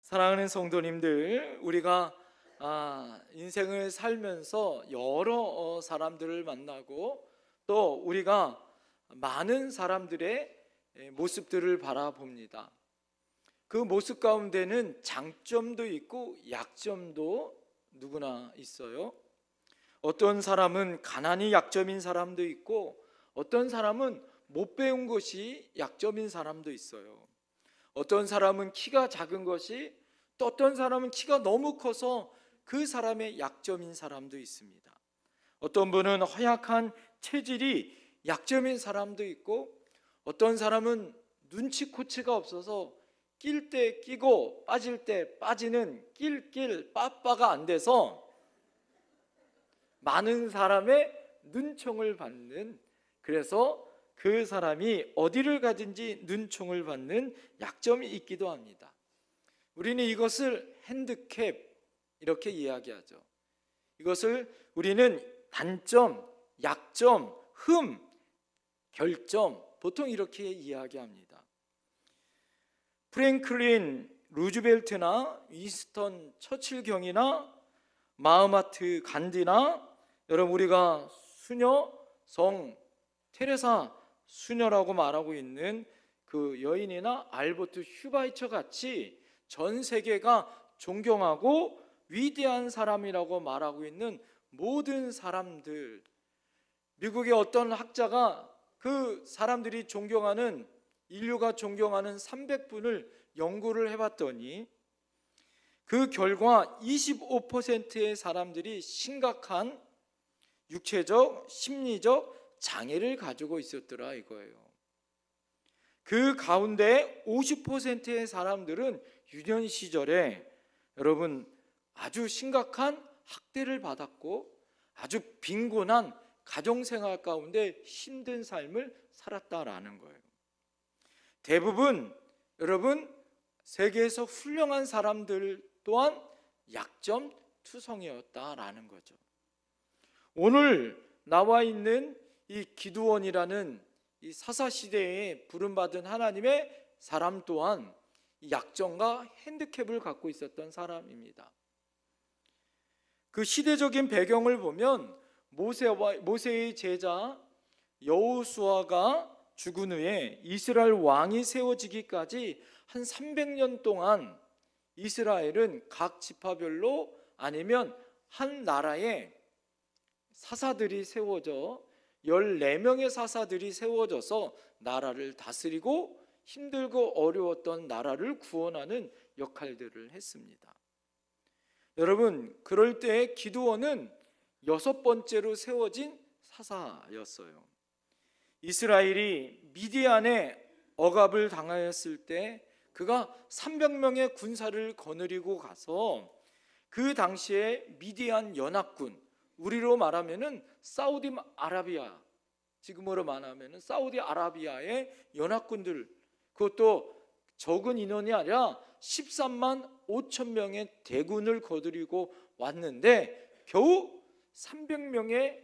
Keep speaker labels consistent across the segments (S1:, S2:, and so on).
S1: 사랑하는 성도님들, 우리가 인생을 살면서 여러 사람들을 만나고 또 우리가 많은 사람들의 모습들을 바라봅니다. 그 모습 가운데는 장점도 있고 약점도 누구나 있어요. 어떤 사람은 가난이 약점인 사람도 있고 어떤 사람은 못 배운 것이 약점인 사람도 있어요. 어떤 사람은 키가 작은 것이, 또 어떤 사람은 키가 너무 커서 그 사람의 약점인 사람도 있습니다. 어떤 분은 허약한 체질이 약점인 사람도 있고, 어떤 사람은 눈치코치가 없어서 낄 때 끼고 빠질 때 빠지는 낄낄 빠빠가 안 돼서 많은 사람의 눈총을 받는, 그래서 그 사람이 어디를 가든지 눈총을 받는 약점이 있기도 합니다. 우리는 이것을 핸디캡 이렇게 이야기하죠. 이것을 우리는 단점, 약점, 흠, 결점 보통 이렇게 이야기합니다. 프랭클린 루즈벨트나 윈스턴 처칠경이나 마하마트 간디나 여러분 우리가 수녀 성 테레사 수녀라고 말하고 있는 그 여인이나 알버트 휴바이처 같이 전 세계가 존경하고 위대한 사람이라고 말하고 있는 모든 사람들, 미국의 어떤 학자가 그 사람들이 존경하는, 인류가 존경하는 300분을 연구를 해봤더니 그 결과 25%의 사람들이 심각한 육체적, 심리적 장애를 가지고 있었더라 이거예요. 그 가운데 50%의 사람들은 유년 시절에 여러분 아주 심각한 학대를 받았고 아주 빈곤한 가정생활 가운데 힘든 삶을 살았다라는 거예요. 대부분 여러분 세계에서 훌륭한 사람들 또한 약점 투성이었다라는 거죠. 오늘 나와 있는 이 기드온이라는 이 사사시대에 부름받은 하나님의 사람 또한 약점과 핸디캡을 갖고 있었던 사람입니다. 그 시대적인 배경을 보면 모세의 제자 여호수아가 죽은 후에 이스라엘 왕이 세워지기까지 한 300년 동안 이스라엘은 각 지파별로 아니면 한 나라에 사사들이 세워져 14명의 사사들이 세워져서 나라를 다스리고 힘들고 어려웠던 나라를 구원하는 역할들을 했습니다. 여러분, 그럴 때 기드온은 6번째로 세워진 사사였어요. 이스라엘이 미디안에 억압을 당하였을 때 그가 300명의 군사를 거느리고 가서 그 당시에 미디안 연합군, 우리로 말하면은 사우디아라비아, 지금으로 말하면은 사우디아라비아의 연합군들, 그것도 적은 인원이 아니라 13만 5천 명의 대군을 거느리고 왔는데 겨우 300명의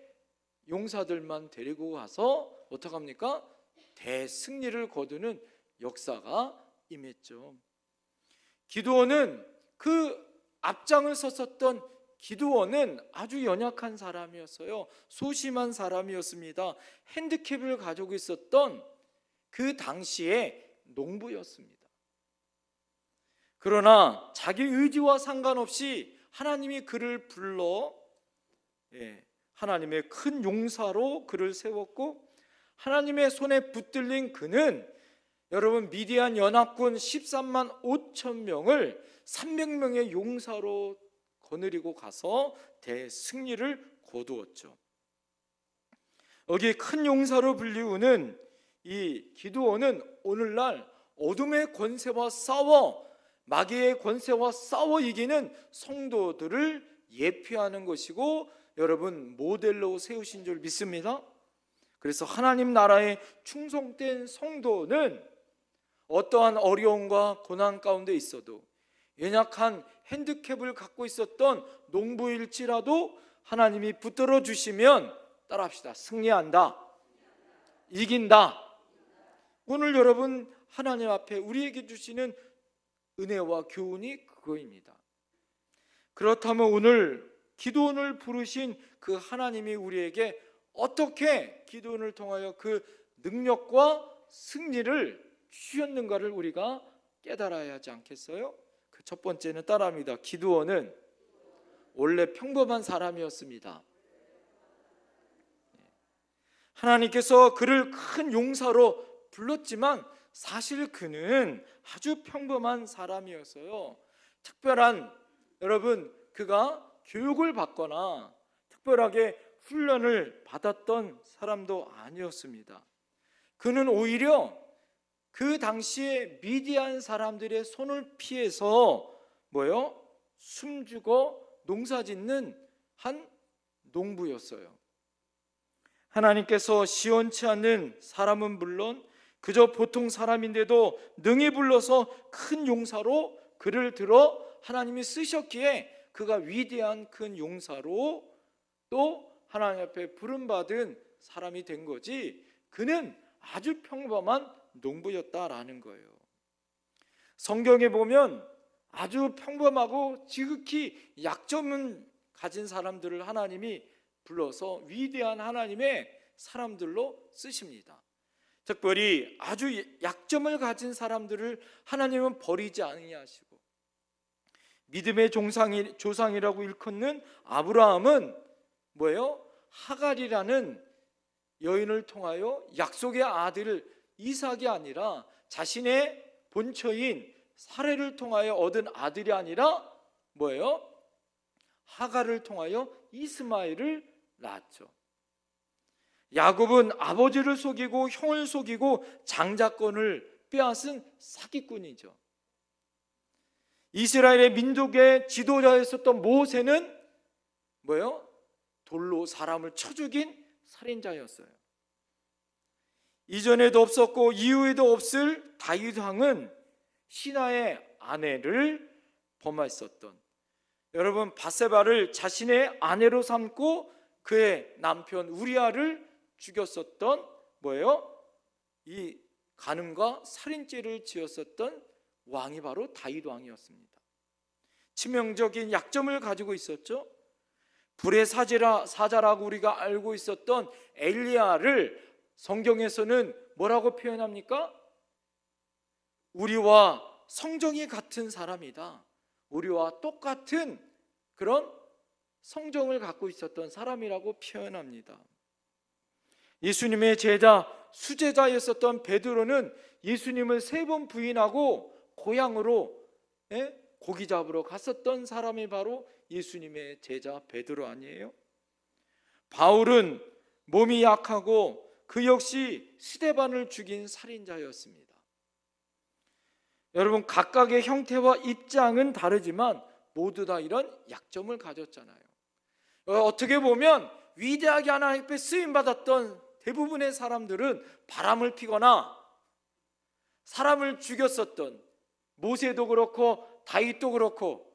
S1: 용사들만 데리고 가서 어떡합니까? 대승리를 거두는 역사가 임했죠. 기드온은 그 앞장을 섰었던 기드온은 아주 연약한 사람이었어요. 소심한 사람이었습니다. 핸디캡을 가지고 있었던 그 당시의 농부였습니다. 그러나 자기 의지와 상관없이 하나님이 그를 불러 하나님의 큰 용사로 그를 세웠고, 하나님의 손에 붙들린 그는 여러분 미디안 연합군 13만 5천 명을 300명의 용사로 거느리고 가서 대승리를 거두었죠. 여기 큰 용사로 불리우는 이 기드온은 오늘날 어둠의 권세와 싸워, 마귀의 권세와 싸워 이기는 성도들을 예표하는 것이고 여러분 모델로 세우신 줄 믿습니다. 그래서 하나님 나라에 충성된 성도는 어떠한 어려움과 고난 가운데 있어도, 연약한 핸디캡을 갖고 있었던 농부일지라도 하나님이 붙들어 주시면 따라합시다. 승리한다, 이긴다. 오늘 여러분 하나님 앞에 우리에게 주시는 은혜와 교훈이 그거입니다. 그렇다면 오늘 기도원을 부르신 그 하나님이 우리에게 어떻게 기도원을 통하여 그 능력과 승리를 주셨는가를 우리가 깨달아야 하지 않겠어요? 그 첫 번째는 따라합니다. 기도원은 원래 평범한 사람이었습니다. 하나님께서 그를 큰 용사로 불렀지만 사실 그는 아주 평범한 사람이었어요. 특별한, 여러분, 그가 교육을 받거나 특별하게 훈련을 받았던 사람도 아니었습니다. 그는 오히려 그 당시에 미디안 사람들의 손을 피해서 숨죽어 농사짓는 한 농부였어요. 하나님께서 시원치 않는 사람은 물론 그저 보통 사람인데도 능히 불러서 큰 용사로 그를 들어 하나님이 쓰셨기에 그가 위대한 큰 용사로 또 하나님 앞에 부름받은 사람이 된 거지, 그는 아주 평범한 농부였다라는 거예요. 성경에 보면 아주 평범하고 지극히 약점은 가진 사람들을 하나님이 불러서 위대한 하나님의 사람들로 쓰십니다. 특별히 아주 약점을 가진 사람들을 하나님은 버리지 아니하시고, 믿음의 조상이라고 일컫는 아브라함은 하갈이라는 여인을 통하여 약속의 아들 이삭이 아니라 자신의 본처인 사레를 통하여 얻은 아들이 아니라 하갈을 통하여 이스마엘을 낳았죠. 야곱은 아버지를 속이고 형을 속이고 장자권을 빼앗은 사기꾼이죠. 이스라엘의 민족의 지도자였었던 모세는 돌로 사람을 쳐 죽인 살인자였어요. 이전에도 없었고 이후에도 없을 다윗 왕은 신하의 아내를 범했었던, 여러분, 밧세바를 자신의 아내로 삼고 그의 남편 우리아를 죽였었던 이 간음과 살인죄를 지었었던 왕이 바로 다윗 왕이었습니다. 치명적인 약점을 가지고 있었죠. 불의 사자라고 우리가 알고 있었던 엘리야를 성경에서는 뭐라고 표현합니까? 우리와 성정이 같은 사람이다, 우리와 똑같은 그런 성정을 갖고 있었던 사람이라고 표현합니다. 예수님의 제자, 수제자였었던 베드로는 예수님을 3번 부인하고 고향으로 고기 잡으러 갔었던 사람이 바로 예수님의 제자 베드로 아니에요? 바울은 몸이 약하고 그 역시 스데반을 죽인 살인자였습니다. 여러분, 각각의 형태와 입장은 다르지만 모두 다 이런 약점을 가졌잖아요. 어떻게 보면 위대하게 하나님 앞에 쓰임받았던 대부분의 사람들은 바람을 피거나 사람을 죽였었던, 모세도 그렇고 다윗도 그렇고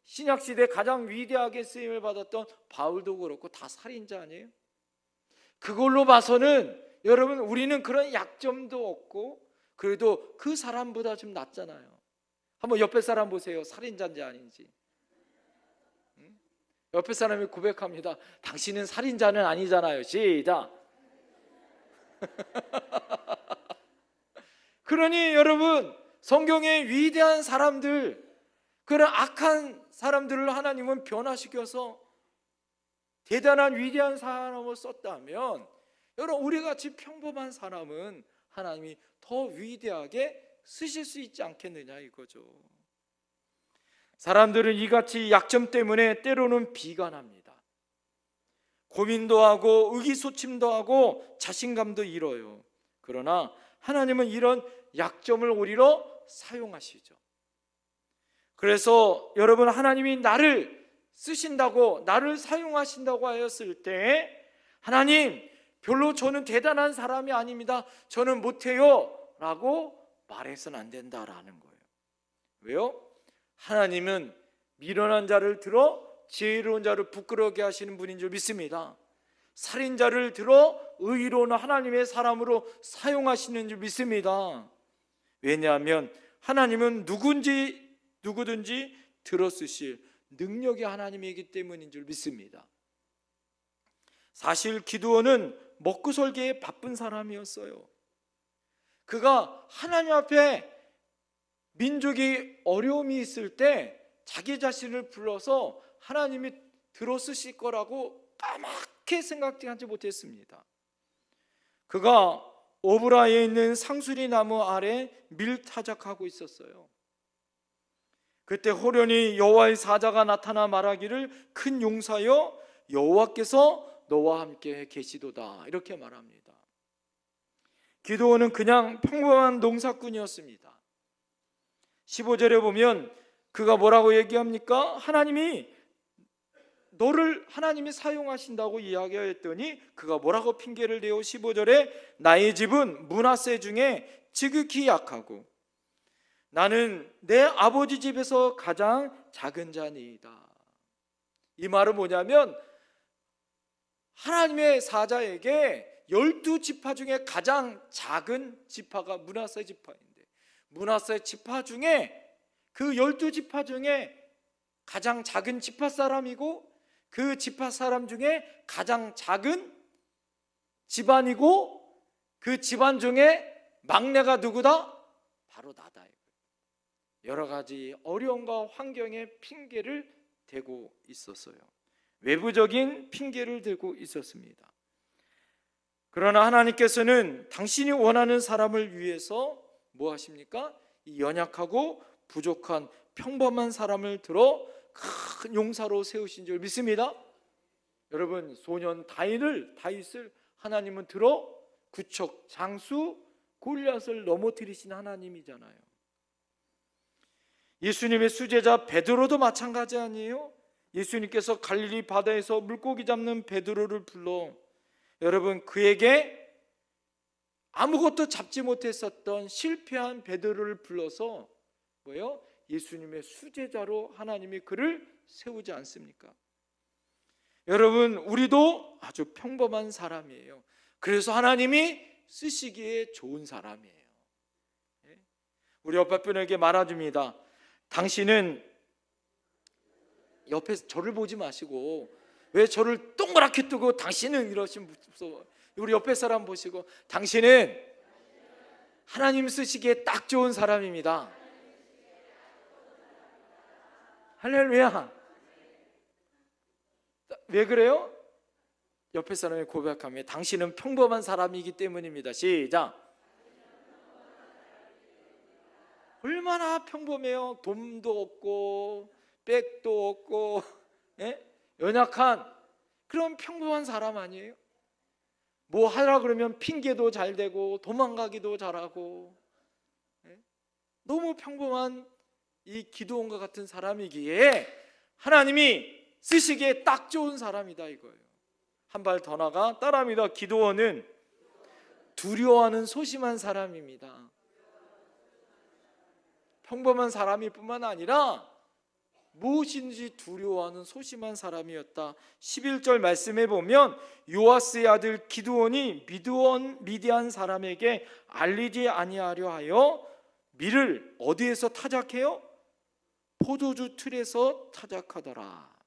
S1: 신약시대 가장 위대하게 쓰임을 받았던 바울도 그렇고 다 살인자 아니에요? 그걸로 봐서는 여러분, 우리는 그런 약점도 없고 그래도 그 사람보다 좀 낫잖아요. 한번 옆에 사람 보세요. 살인자인지 아닌지. 옆에 사람이 고백합니다. 당신은 살인자는 아니잖아요. 시작. 그러니 여러분, 성경의 위대한 사람들, 그런 악한 사람들을 하나님은 변화시켜서 대단한 위대한 사람을 썼다면, 여러분, 우리 같이 평범한 사람은 하나님이 더 위대하게 쓰실 수 있지 않겠느냐 이거죠. 사람들은 이같이 약점 때문에 때로는 비관합니다. 고민도 하고 의기소침도 하고 자신감도 잃어요. 그러나 하나님은 이런 약점을 오히려 사용하시죠. 그래서 여러분, 하나님이 나를 쓰신다고, 나를 사용하신다고 하였을 때, 하나님, 별로 저는 대단한 사람이 아닙니다, 저는 못해요 라고 말해서는 안 된다라는 거예요. 왜요? 하나님은 미련한 자를 들어 지혜로운 자를 부끄러게 하시는 분인 줄 믿습니다. 살인자를 들어 의로운 하나님의 사람으로 사용하시는 줄 믿습니다. 왜냐하면 하나님은 누구든지 들어쓰실 능력의 하나님이기 때문인 줄 믿습니다. 사실 기드온은 먹고 살기에 바쁜 사람이었어요. 그가 하나님 앞에 민족이 어려움이 있을 때 자기 자신을 불러서 하나님이 들어쓰실 거라고 까맣게 생각하지 못했습니다. 그가 오브라에 있는 상수리 나무 아래 밀타작하고 있었어요. 그때 호련히 여호와의 사자가 나타나 말하기를 큰 용사여 여호와께서 너와 함께 계시도다, 이렇게 말합니다. 기드온은 그냥 평범한 농사꾼이었습니다. 15절에 보면 그가 뭐라고 얘기합니까? 하나님이 사용하신다고 이야기했더니 그가 뭐라고 핑계를 대요? 15절에 나의 집은 므낫세 중에 지극히 약하고 나는 내 아버지 집에서 가장 작은 자니이다. 이 말은 뭐냐면 하나님의 사자에게 12지파 중에 가장 작은 지파가 므낫세 지파인데, 므낫세 지파 중에 그 12지파 중에 가장 작은 지파 사람이고 그 지파 사람 중에 가장 작은 집안이고 그 집안 중에 막내가 누구다? 바로 나다. 여러 가지 어려움과 환경의 핑계를 대고 있었어요. 외부적인 핑계를 대고 있었습니다. 그러나 하나님께서는 당신이 원하는 사람을 위해서 뭐 하십니까? 이 연약하고 부족한 평범한 사람을 들어 큰 용사로 세우신 줄 믿습니다. 여러분, 소년 다윗을 하나님은 들어 구척 장수 골리앗을 넘어뜨리신 하나님이잖아요. 예수님의 수제자 베드로도 마찬가지 아니에요? 예수님께서 갈릴리 바다에서 물고기 잡는 베드로를 불러 여러분 그에게 아무것도 잡지 못했었던 실패한 베드로를 불러서 뭐예요? 예수님의 수제자로 하나님이 그를 세우지 않습니까? 여러분, 우리도 아주 평범한 사람이에요. 그래서 하나님이 쓰시기에 좋은 사람이에요. 우리 옆에 분에게 말아줍니다. 당신은, 옆에 저를 보지 마시고 왜 저를 동그랗게 뜨고 당신은 이러시면 무서워. 우리 옆에 사람 보시고 당신은 하나님 쓰시기에 딱 좋은 사람입니다. 할렐루야. 왜 그래요? 옆에 사람이 고백하면 당신은 평범한 사람이기 때문입니다. 시작. 얼마나 평범해요. 돈도 없고 백도 없고 연약한 그런 평범한 사람 아니에요? 뭐 하라 그러면 핑계도 잘 대고 도망가기도 잘하고 너무 평범한 이 기드온과 같은 사람이기에 하나님이 쓰시기에 딱 좋은 사람이다 이거예요. 한 발 더 나가 따라합니다. 기드온은 두려워하는 소심한 사람입니다. 평범한 사람일 뿐만 아니라 무엇인지 두려워하는 소심한 사람이었다. 11절 말씀에 보면 요아스의 아들 기드온이 미디안 사람에게 알리지 아니하려 하여 밀을 어디에서 타작해요? 포도주 틀에서 타작하더라.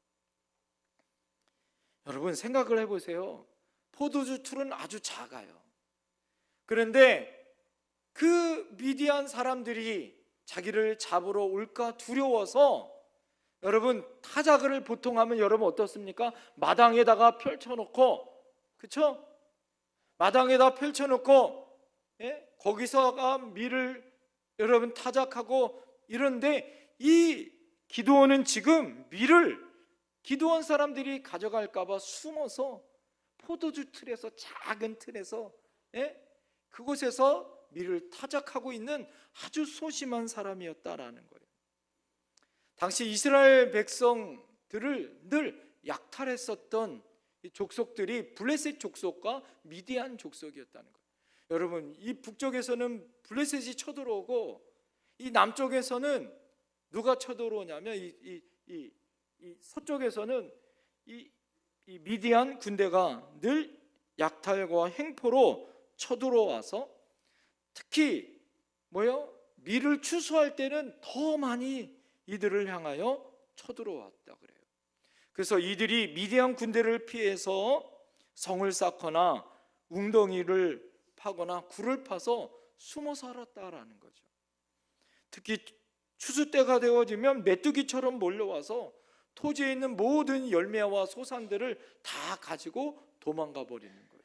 S1: 여러분 생각을 해보세요. 포도주 틀은 아주 작아요. 그런데 그 미디안 사람들이 자기를 잡으러 올까 두려워서 여러분 타작을 보통 하면 여러분 어떻습니까? 마당에다가 펼쳐놓고, 그렇죠? 마당에다 펼쳐놓고 거기서가 밀을 여러분 타작하고 이런데 이 기드온은 지금 밀을 기드온 사람들이 가져갈까 봐 숨어서 포도주 틀에서 작은 틀에서 그곳에서 밀을 타작하고 있는 아주 소심한 사람이었다라는 거예요. 당시 이스라엘 백성들을 늘 약탈했었던 이 족속들이 블레셋 족속과 미디안 족속이었다는 거예요. 여러분 이 북쪽에서는 블레셋이 쳐들어오고 이 남쪽에서는 누가 쳐들어오냐면 이 서쪽에서는 이 미디안 군대가 늘 약탈과 횡포로 쳐들어와서 특히 밀을 추수할 때는 더 많이 이들을 향하여 쳐들어왔다 그래요. 그래서 이들이 미디안 군대를 피해서 성을 쌓거나 웅덩이를 파거나 굴을 파서 숨어 살았다라는 거죠. 특히 추수 때가 되어지면 메뚜기처럼 몰려와서 토지에 있는 모든 열매와 소산들을 다 가지고 도망가 버리는 거예요.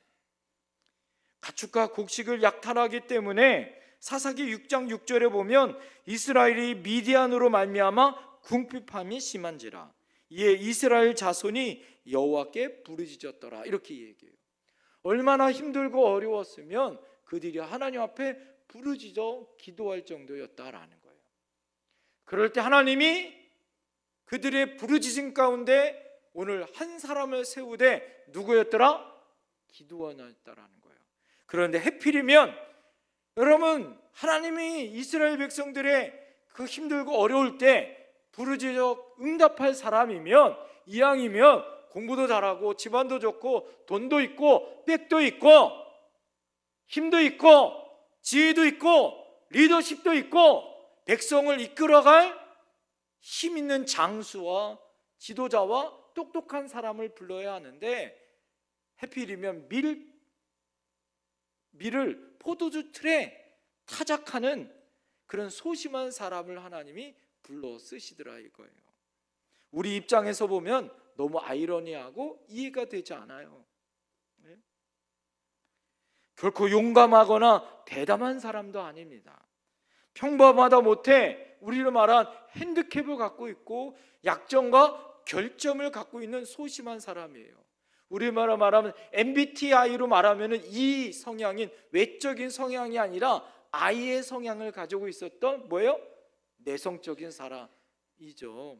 S1: 가축과 곡식을 약탈하기 때문에 사사기 6장 6절에 보면 이스라엘이 미디안으로 말미암아 궁핍함이 심한지라 이에 이스라엘 자손이 여호와께 부르짖었더라 이렇게 얘기해요. 얼마나 힘들고 어려웠으면 그들이 하나님 앞에 부르짖어 기도할 정도였다라는 거예요. 그럴 때 하나님이 그들의 부르짖음 가운데 오늘 한 사람을 세우되 누구였더라? 기드온이었다라는 거예요. 그런데 하필이면 여러분 하나님이 이스라엘 백성들의 그 힘들고 어려울 때 부르짖어 응답할 사람이면 이왕이면 공부도 잘하고 집안도 좋고 돈도 있고 백도 있고 힘도 있고 지혜도 있고 리더십도 있고 백성을 이끌어갈 힘 있는 장수와 지도자와 똑똑한 사람을 불러야 하는데 하필이면 밀을 포도주 틀에 타작하는 그런 소심한 사람을 하나님이 불러 쓰시더라 이거예요. 우리 입장에서 보면 너무 아이러니하고 이해가 되지 않아요. 네? 결코 용감하거나 대담한 사람도 아닙니다. 평범하다 못해 우리로 말한 핸디캡을 갖고 있고 약점과 결점을 갖고 있는 소심한 사람이에요. 우리말로 말하면 MBTI로 말하면 이 성향인 외적인 성향이 아니라 I의 성향을 가지고 있었던 뭐예요? 내성적인 사람이죠.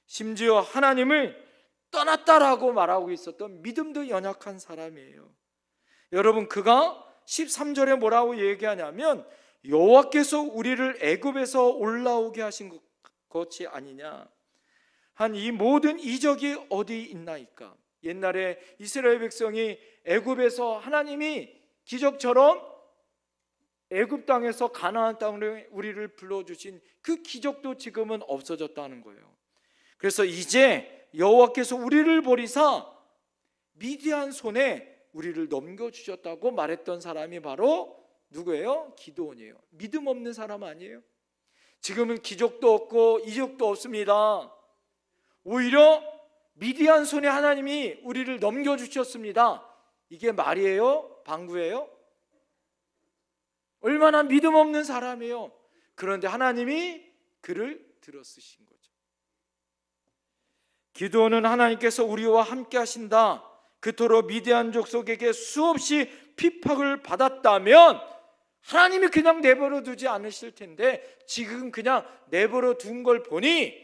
S1: 심지어 하나님을 떠났다라고 말하고 있었던 믿음도 연약한 사람이에요. 여러분 그가 13절에 뭐라고 얘기하냐면 여호와께서 우리를 애굽에서 올라오게 하신 것이 아니냐 한 이 모든 이적이 어디 있나이까. 옛날에 이스라엘 백성이 애굽에서 하나님이 기적처럼 애굽 땅에서 가나안 땅으로 우리를 불러주신 그 기적도 지금은 없어졌다는 거예요. 그래서 이제 여호와께서 우리를 버리사 미디안 손에 우리를 넘겨주셨다고 말했던 사람이 바로 누구예요? 기드온이에요. 믿음 없는 사람 아니에요? 지금은 기적도 없고 이적도 없습니다. 오히려 미디안 손에 하나님이 우리를 넘겨주셨습니다. 이게 말이에요? 방구예요? 얼마나 믿음 없는 사람이에요. 그런데 하나님이 그를 들어쓰신 거죠. 기드온은 하나님께서 우리와 함께 하신다 그토록 미디안 족속에게 수없이 핍박을 받았다면 하나님이 그냥 내버려 두지 않으실 텐데 지금 그냥 내버려 둔 걸 보니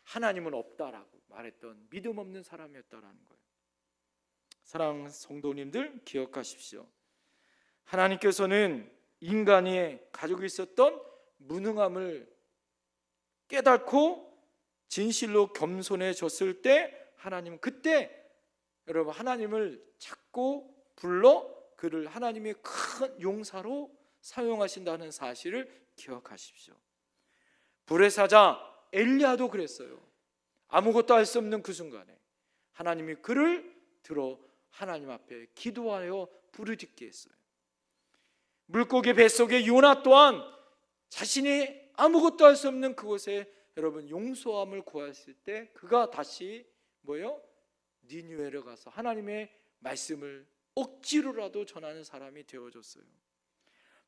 S1: 하나님은 없다라고 말했던 믿음 없는 사람이었다라는 거예요. 사랑하는 성도님들 기억하십시오. 하나님께서는 인간이 가지고 있었던 무능함을 깨닫고 진실로 겸손해졌을 때 하나님은 그때 여러분 하나님을 찾고 불러 그를 하나님의 큰 용사로 사용하신다는 사실을 기억하십시오. 불의 사자 엘리야도 그랬어요. 아무것도 할 수 없는 그 순간에 하나님이 그를 들어 하나님 앞에 기도하여 부르짖게 했어요. 물고기 뱃속의 요나 또한 자신이 아무것도 할 수 없는 그곳에 여러분 용서함을 구했을 때 그가 다시 뭐예요? 니느웨로 가서 하나님의 말씀을 억지로라도 전하는 사람이 되어졌어요.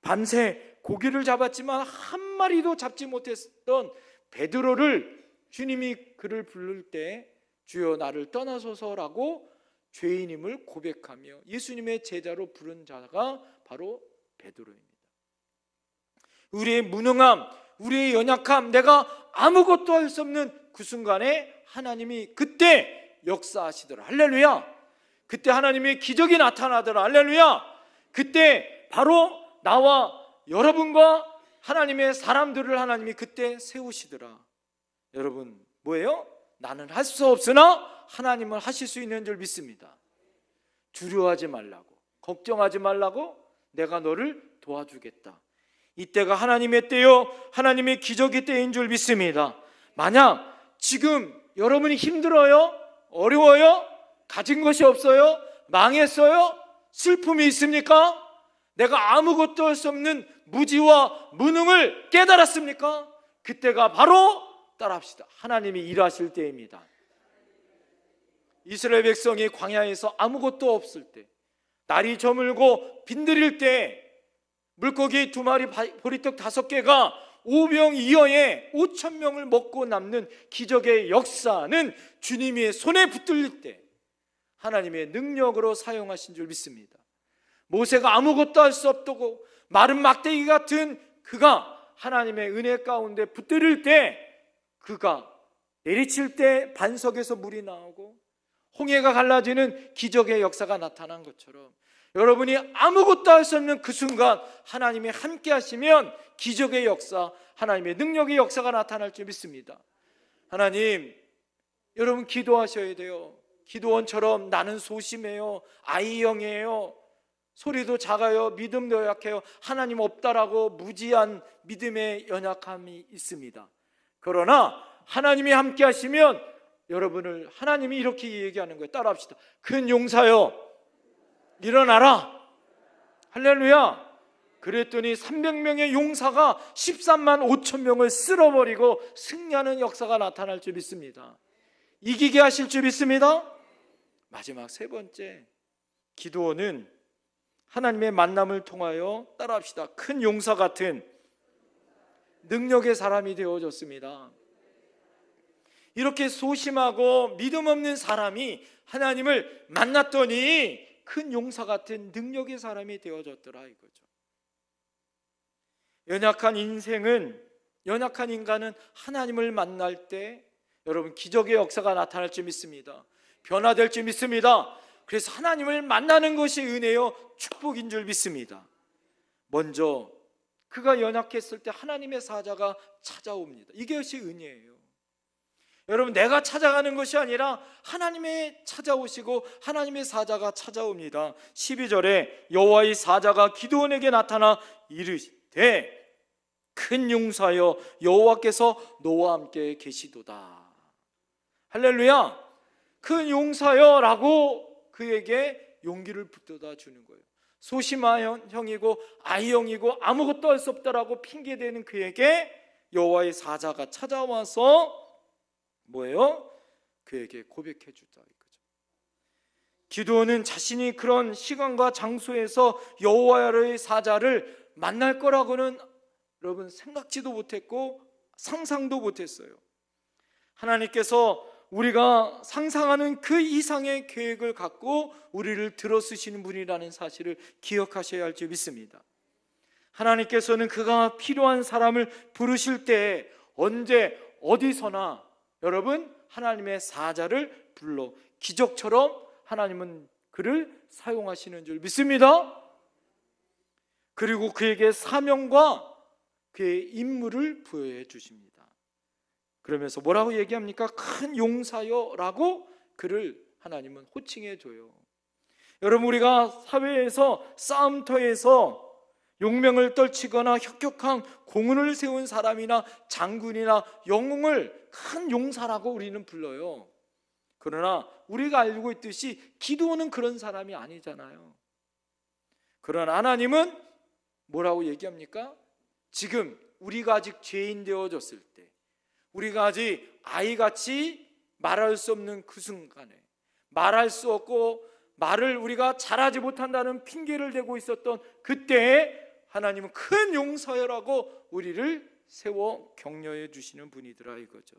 S1: 밤새 고기를 잡았지만 한 마리도 잡지 못했던 베드로를 주님이 그를 부를 때 주여 나를 떠나소서라고 죄인임을 고백하며 예수님의 제자로 부른 자가 바로 베드로입니다. 우리의 무능함, 우리의 연약함, 내가 아무것도 할 수 없는 그 순간에 하나님이 그때 역사하시더라. 할렐루야. 그때 하나님의 기적이 나타나더라. 할렐루야. 그때 바로 나와 여러분과 하나님의 사람들을 하나님이 그때 세우시더라. 여러분 뭐예요? 나는 할 수 없으나 하나님은 하실 수 있는 줄 믿습니다. 두려워하지 말라고, 걱정하지 말라고, 내가 너를 도와주겠다. 이때가 하나님의 때요, 하나님의 기적의 때인 줄 믿습니다. 만약 지금 여러분이 힘들어요? 어려워요? 가진 것이 없어요? 망했어요? 슬픔이 있습니까? 내가 아무것도 할 수 없는 무지와 무능을 깨달았습니까? 그때가 바로 따라합시다. 하나님이 일하실 때입니다. 이스라엘 백성이 광야에서 아무것도 없을 때, 날이 저물고 빈들일 때, 물고기 2마리 보리떡 5개가 오병이어에 5,000명을 먹고 남는 기적의 역사는 주님의 손에 붙들릴 때 하나님의 능력으로 사용하신 줄 믿습니다. 모세가 아무것도 할 수 없다고 마른 막대기 같은 그가 하나님의 은혜 가운데 붙들릴 때, 그가 내리칠 때 반석에서 물이 나오고 홍해가 갈라지는 기적의 역사가 나타난 것처럼, 여러분이 아무것도 할 수 없는 그 순간 하나님이 함께 하시면 기적의 역사, 하나님의 능력의 역사가 나타날 줄 믿습니다. 하나님, 여러분 기도하셔야 돼요. 기도원처럼 나는 소심해요, 아이형이에요, 소리도 작아요, 믿음도 약해요, 하나님 없다라고 무지한 믿음의 연약함이 있습니다. 그러나 하나님이 함께 하시면 여러분을 하나님이 이렇게 얘기하는 거예요. 따라합시다. 큰 용사여 일어나라. 할렐루야. 그랬더니 300명의 용사가 13만 5천 명을 쓸어버리고 승리하는 역사가 나타날 줄 믿습니다. 이기게 하실 줄 믿습니다. 마지막 세 번째, 기드온은 하나님의 만남을 통하여 따라합시다. 큰 용사 같은 능력의 사람이 되어졌습니다. 이렇게 소심하고 믿음 없는 사람이 하나님을 만났더니 큰 용사 같은 능력의 사람이 되어졌더라 이거죠. 연약한 인간은 하나님을 만날 때 여러분 기적의 역사가 나타날 줄 믿습니다. 변화될 줄 믿습니다. 그래서 하나님을 만나는 것이 은혜요 축복인 줄 믿습니다. 먼저 그가 연약했을 때 하나님의 사자가 찾아옵니다. 이것이 은혜예요. 여러분, 내가 찾아가는 것이 아니라 하나님의 찾아오시고 하나님의 사자가 찾아옵니다. 12절에 여호와의 사자가 기드온에게 나타나 이르시되 큰 용사여 여호와께서 너와 함께 계시도다. 할렐루야. 큰 용사여 라고 그에게 용기를 붙들어 주는 거예요. 소심한 형이고 아이형이고 아무것도 할 수 없다라고 핑계대는 그에게 여호와의 사자가 찾아와서 뭐예요? 그에게 고백해 주다 이거죠. 기드온은 자신이 그런 시간과 장소에서 여호와의 사자를 만날 거라고는 여러분 생각지도 못했고 상상도 못했어요. 하나님께서 우리가 상상하는 그 이상의 계획을 갖고 우리를 들어쓰시는 분이라는 사실을 기억하셔야 할 줄 믿습니다. 하나님께서는 그가 필요한 사람을 부르실 때 언제 어디서나 여러분 하나님의 사자를 불러 기적처럼 하나님은 그를 사용하시는 줄 믿습니다. 그리고 그에게 사명과 그의 임무를 부여해 주십니다. 그러면서 뭐라고 얘기합니까? 큰 용사여 라고 그를 하나님은 호칭해 줘요. 여러분, 우리가 사회에서 싸움터에서 용명을 떨치거나 혁혁한 공훈을 세운 사람이나 장군이나 영웅을 큰 용사라고 우리는 불러요. 그러나 우리가 알고 있듯이 기드온은 그런 사람이 아니잖아요. 그러나 하나님은 뭐라고 얘기합니까? 지금 우리가 아직 죄인 되어졌을 때, 우리가 아직 아이같이 말할 수 없는 그 순간에, 말할 수 없고 말을 우리가 잘하지 못한다는 핑계를 대고 있었던 그때에 하나님은 큰 용사여라고 우리를 세워 격려해 주시는 분이더라 이거죠.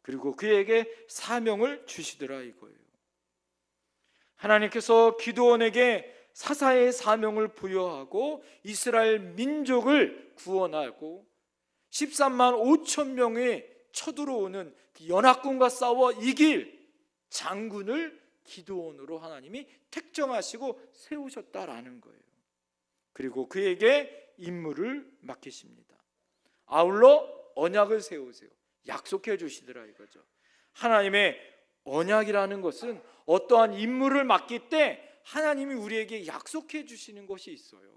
S1: 그리고 그에게 사명을 주시더라 이거예요. 하나님께서 기드온에게 사사의 사명을 부여하고 이스라엘 민족을 구원하고 13만 5천 명의 쳐들어오는 연합군과 싸워 이길 장군을 기드온으로 하나님이 택정하시고 세우셨다라는 거예요. 그리고 그에게 임무를 맡기십니다. 아울러 언약을 세우세요. 약속해 주시더라 이거죠. 하나님의 언약이라는 것은 어떠한 임무를 맡길 때 하나님이 우리에게 약속해 주시는 것이 있어요.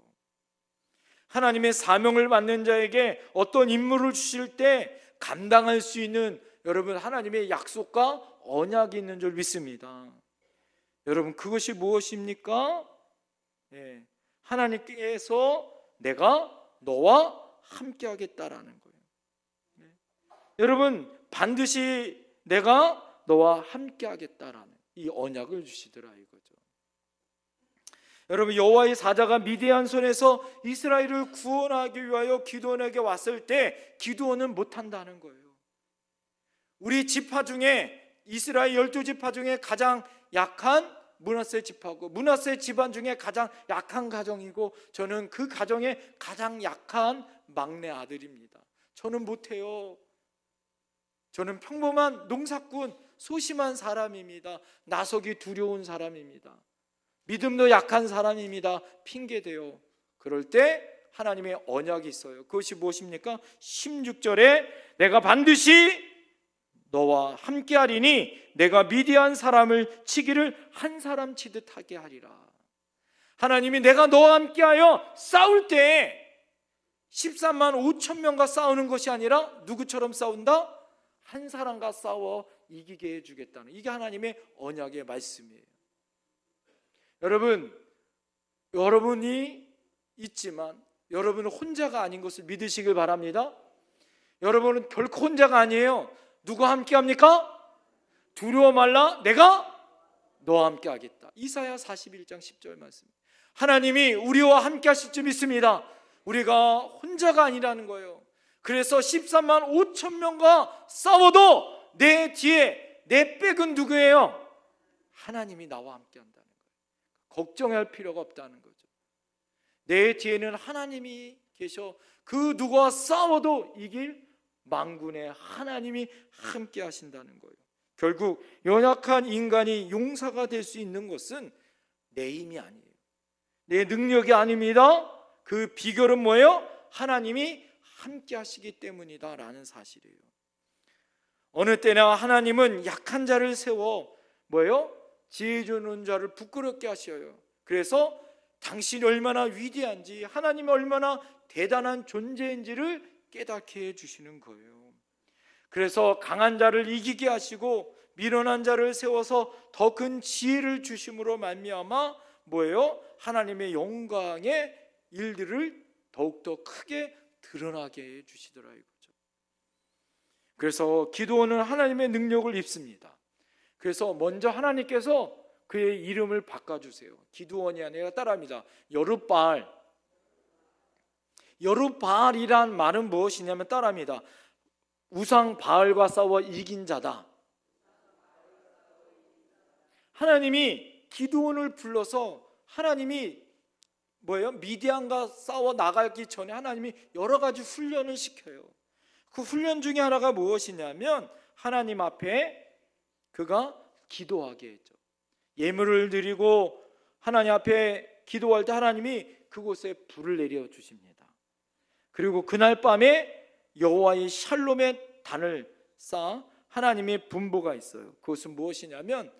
S1: 하나님의 사명을 맡는 자에게 어떤 임무를 주실 때 감당할 수 있는 여러분 하나님의 약속과 언약이 있는 줄 믿습니다. 여러분 그것이 무엇입니까? 하나님께서 내가 너와 함께 하겠다라는 거예요. 여러분 반드시 내가 너와 함께 하겠다라는 이 언약을 주시더라 이거죠. 여러분 여호와의 사자가 미디안 손에서 이스라엘을 구원하기 위하여 기드온에게 왔을 때 기드온은 못한다는 거예요. 우리 지파 중에 이스라엘 12지파 중에 가장 약한 므낫세 지파고 므낫세 집안 중에 가장 약한 가정이고 저는 그 가정의 가장 약한 막내 아들입니다. 저는 못해요. 저는 평범한 농사꾼 소심한 사람입니다. 나서기 두려운 사람입니다. 믿음도 약한 사람입니다. 핑계대요. 그럴 때 하나님의 언약이 있어요. 그것이 무엇입니까? 16절에 내가 반드시 너와 함께하리니 내가 미디안 사람을 치기를 한 사람 치듯 하게 하리라. 하나님이 내가 너와 함께하여 싸울 때 13만 5천 명과 싸우는 것이 아니라 누구처럼 싸운다? 한 사람과 싸워 이기게 해주겠다는 이게 하나님의 언약의 말씀이에요. 여러분이 있지만 여러분은 혼자가 아닌 것을 믿으시길 바랍니다. 여러분은 결코 혼자가 아니에요. 누가 함께 합니까? 두려워 말라 내가 너와 함께 하겠다. 이사야 41장 10절 말씀. 하나님이 우리와 함께 하실 줄 믿습니다. 우리가 혼자가 아니라는 거예요. 그래서 13만 5천 명과 싸워도 내 뒤에 내 백은 누구예요? 하나님이 나와 함께 한다는 거예요. 걱정할 필요가 없다는 거죠. 내 뒤에는 하나님이 계셔 그 누구와 싸워도 이길 만군의 하나님이 함께 하신다는 거예요. 결국 연약한 인간이 용사가 될 수 있는 것은 내 힘이 아니에요. 내 능력이 아닙니다. 그 비결은 뭐예요? 하나님이 함께 하시기 때문이다 라는 사실이에요. 어느 때나 하나님은 약한 자를 세워 뭐예요? 지혜 주는 자를 부끄럽게 하셔요. 그래서 당신이 얼마나 위대한지 하나님이 얼마나 대단한 존재인지를 깨닫게 해주시는 거예요. 그래서 강한 자를 이기게 하시고 미련한 자를 세워서 더 큰 지혜를 주심으로 말미암아 뭐예요? 하나님의 영광의 일들을 더욱더 크게 드러나게 해주시더라 이거죠. 그래서 기드온은 하나님의 능력을 입습니다. 그래서 먼저 하나님께서 그의 이름을 바꿔주세요. 기드온이 아니라 따라합니다. 여룻바알. 여룻바알이란 말은 무엇이냐면 따라합니다. 우상 바알과 싸워 이긴 자다. 하나님이 기드온을 불러서 하나님이 뭐예요? 미디안과 싸워 나가기 전에 하나님이 여러 가지 훈련을 시켜요. 그 훈련 중에 하나가 무엇이냐면 하나님 앞에 그가 기도하게 했죠. 예물을 드리고 하나님 앞에 기도할 때 하나님이 그곳에 불을 내려 주십니다. 그리고 그날 밤에 여호와의 샬롬의 단을 쌓아 하나님의 분보가 있어요. 그것은 무엇이냐면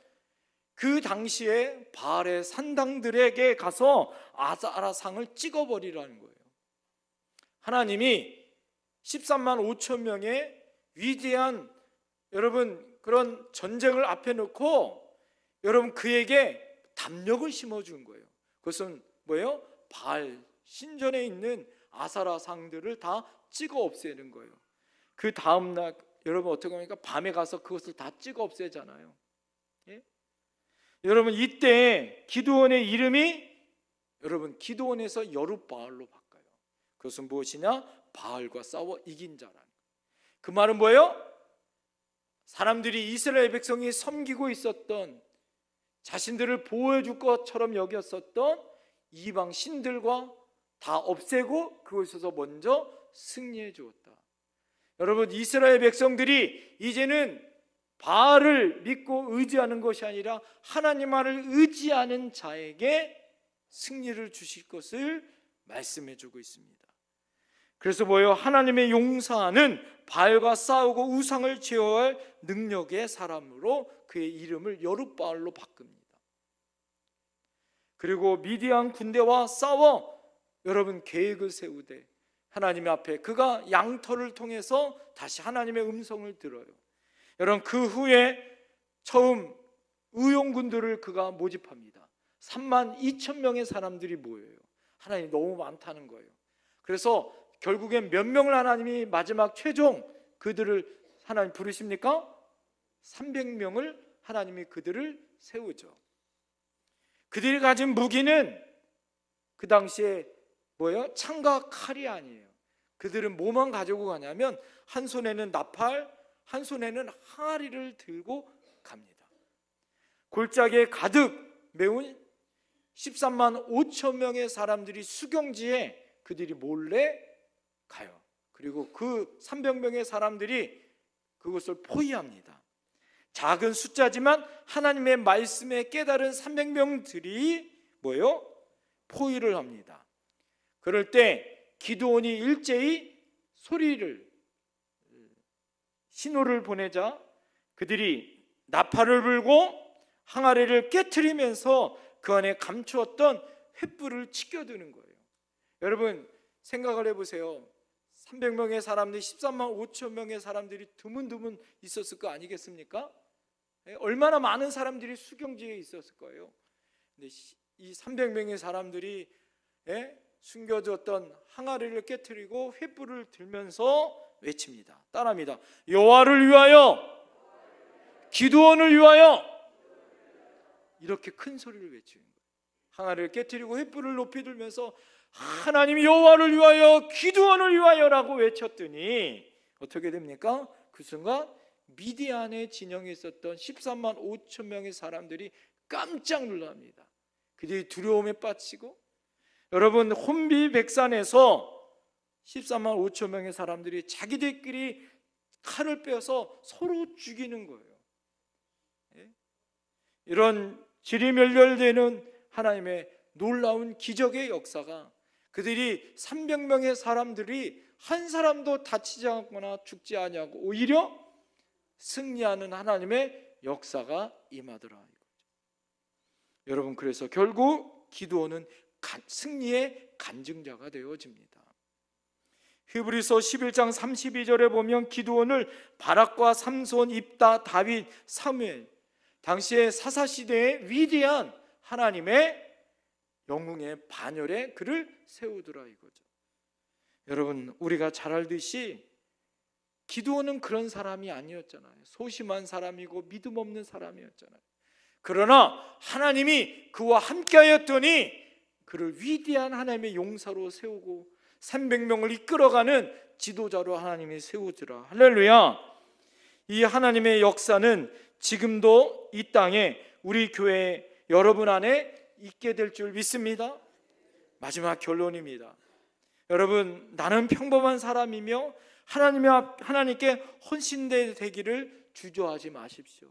S1: 그 당시에 바알의 산당들에게 가서 아사라상을 찍어버리라는 거예요. 하나님이 13만 5천 명의 위대한 여러분 그런 전쟁을 앞에 놓고 여러분 그에게 담력을 심어준 거예요. 그것은 뭐예요? 바알 신전에 있는 아사라상들을 다 찍어 없애는 거예요. 그 다음날 여러분 어떻게 합니까? 밤에 가서 그것을 다 찍어 없애잖아요. 예? 여러분 이때 기드온의 이름이 여러분 기드온에서 여룻바알로 바꿔요. 그것은 무엇이냐? 바알과 싸워 이긴 자라는 거예요. 그 말은 뭐예요? 사람들이 이스라엘 백성이 섬기고 있었던 자신들을 보호해 줄 것처럼 여겼었던 이방 신들과 다 없애고 그곳에서 먼저 승리해 주었다. 여러분 이스라엘 백성들이 이제는 바알을 믿고 의지하는 것이 아니라 하나님만을 의지하는 자에게 승리를 주실 것을 말씀해 주고 있습니다. 그래서 뭐예요? 하나님의 용사는 바알과 싸우고 우상을 제어할 능력의 사람으로 그의 이름을 여룻바알로 바꿉니다. 그리고 미디안 군대와 싸워 여러분 계획을 세우되 하나님 앞에 그가 양털을 통해서 다시 하나님의 음성을 들어요. 여러분 그 후에 처음 의용군들을 그가 모집합니다. 32,000명의 사람들이 모여요. 하나님 너무 많다는 거예요. 그래서 결국엔 몇 명을 하나님이 마지막 최종 그들을 하나님 부르십니까? 300명을 하나님이 그들을 세우죠. 그들이 가진 무기는 그 당시에 뭐예요? 창과 칼이 아니에요. 그들은 뭐만 가지고 가냐면 한 손에는 나팔, 한 손에는 항아리를 들고 갑니다. 골짜기에 가득 메운 13만 5천 명의 사람들이 수경지에 그들이 몰래 가요. 그리고 그 300명의 사람들이 그것을 포위합니다. 작은 숫자지만 하나님의 말씀에 깨달은 300명들이 뭐예요? 포위를 합니다. 그럴 때 기드온이 일제히 신호를 보내자 그들이 나팔을 불고 항아리를 깨트리면서 그 안에 감추었던 횃불을 치켜드는 거예요. 여러분 생각을 해보세요. 300명의 사람들이 13만 5천 명의 사람들이 드문드문 있었을 거 아니겠습니까? 얼마나 많은 사람들이 수경지에 있었을 거예요. 근데 이 300명의 사람들이 숨겨졌던 항아리를 깨트리고 횃불을 들면서 외칩니다. 따라합니다. 여호와를 위하여, 기드온을 위하여. 이렇게 큰 소리를 외치는 거예요. 항아리를 깨트리고 횃불을 높이 들면서 하나님 여호와를 위하여, 기드온을 위하여라고 외쳤더니 어떻게 됩니까? 그 순간 미디안의 진영에 있었던 13만 5천 명의 사람들이 깜짝 놀랍니다. 그들이 두려움에 빠지고, 여러분 혼비백산에서 13만 5천 명의 사람들이 자기들끼리 칼을 빼서 서로 죽이는 거예요. 이런 지리멸렬되는 하나님의 놀라운 기적의 역사가, 그들이 300명의 사람들이 한 사람도 다치지 않거나 죽지 아니하고 오히려 승리하는 하나님의 역사가 임하더라 이거죠. 여러분 그래서 결국 기드온은 승리의 간증자가 되어집니다. 히브리서 11장 32절에 보면 기드온을 바락과 삼손, 입다, 다윗, 사무엘, 당시의 사사시대의 위대한 하나님의 영웅의 반열에 그를 세우더라 이거죠. 여러분 우리가 잘 알듯이 기드온은 그런 사람이 아니었잖아요. 소심한 사람이고 믿음 없는 사람이었잖아요. 그러나 하나님이 그와 함께하였더니 그를 위대한 하나님의 용사로 세우고 300명을 이끌어가는 지도자로 하나님이 세우더라. 할렐루야. 이 하나님의 역사는 지금도 이 땅에 우리 교회 여러분 안에 있게 될 줄 믿습니다. 마지막 결론입니다. 여러분 나는 평범한 사람이며 하나님께 헌신되기를 주저하지 마십시오.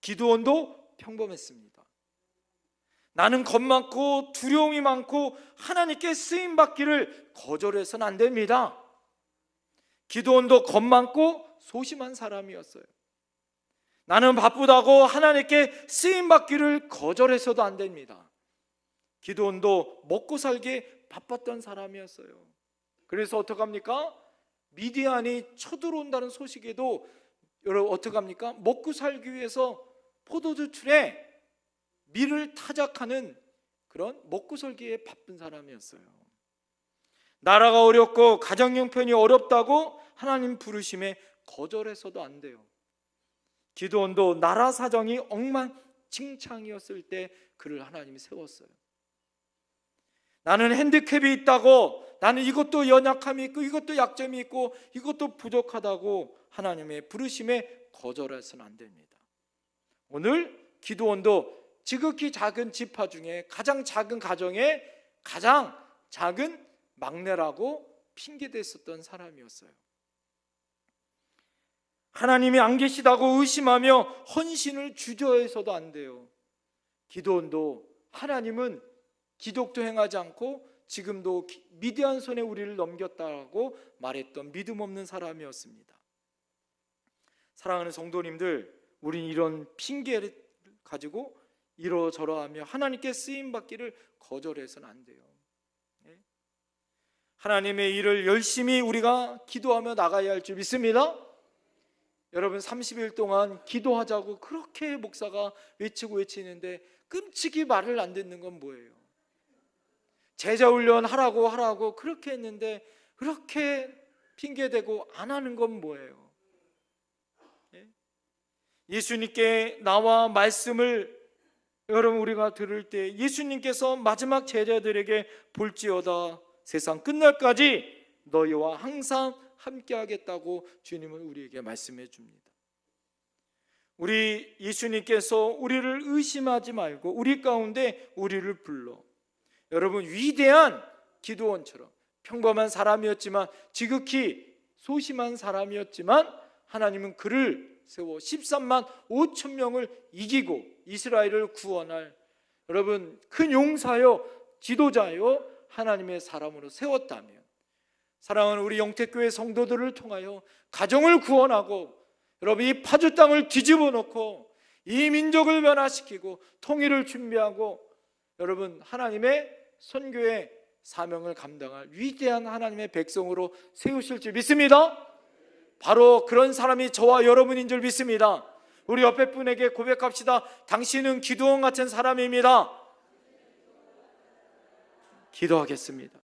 S1: 기드온도 평범했습니다. 나는 겁 많고 두려움이 많고 하나님께 쓰임 받기를 거절해서는 안 됩니다. 기드온도 겁 많고 소심한 사람이었어요. 나는 바쁘다고 하나님께 쓰임 받기를 거절해서도 안 됩니다. 기드온도 먹고 살기에 바빴던 사람이었어요. 그래서 어떡합니까? 미디안이 쳐들어온다는 소식에도 여러분 어떡합니까? 먹고 살기 위해서 포도주틀에 밀을 타작하는 그런 먹고 살기에 바쁜 사람이었어요. 나라가 어렵고 가정 형편이 어렵다고 하나님 부르심에 거절해서도 안 돼요. 기드온도 나라 사정이 엉망진창이었을 때 그를 하나님이 세웠어요. 나는 핸디캡이 있다고, 나는 이것도 연약함이 있고 이것도 약점이 있고 이것도 부족하다고 하나님의 부르심에 거절해서는 안 됩니다. 오늘 기드온도 지극히 작은 지파 중에 가장 작은 가정의 가장 작은 막내라고 핑계댔었던 사람이었어요. 하나님이 안 계시다고 의심하며 헌신을 주저해서도 안 돼요. 기드온도 하나님은 기독도 행하지 않고 지금도 미디안 손에 우리를 넘겼다고 말했던 믿음 없는 사람이었습니다. 사랑하는 성도님들, 우린 이런 핑계를 가지고 이러저러하며 하나님께 쓰임받기를 거절해서는 안 돼요. 하나님의 일을 열심히 우리가 기도하며 나가야 할 줄 믿습니다. 여러분 30일 동안 기도하자고 그렇게 목사가 외치는데 끔찍이 말을 안 듣는 건 뭐예요? 제자 훈련 하라고 그렇게 했는데 그렇게 핑계대고 안 하는 건 뭐예요? 예수님께 나와 말씀을 여러분 우리가 들을 때 예수님께서 마지막 제자들에게 볼지어다 세상 끝날까지 너희와 항상 함께 하겠다고 주님은 우리에게 말씀해 줍니다. 우리 예수님께서 우리를 의심하지 말고 우리 가운데 우리를 불러 여러분 위대한 기도원처럼 평범한 사람이었지만 지극히 소심한 사람이었지만 하나님은 그를 세워 13만 5천 명을 이기고 이스라엘을 구원할 여러분 큰 용사요 지도자요 하나님의 사람으로 세웠다면 사랑하는 우리 영택교회 성도들을 통하여 가정을 구원하고 여러분 이 파주 땅을 뒤집어 놓고 이 민족을 변화시키고 통일을 준비하고 여러분 하나님의 선교의 사명을 감당할 위대한 하나님의 백성으로 세우실 줄 믿습니다. 바로 그런 사람이 저와 여러분인 줄 믿습니다. 우리 옆에 분에게 고백합시다. 당신은 기도원 같은 사람입니다. 기도하겠습니다.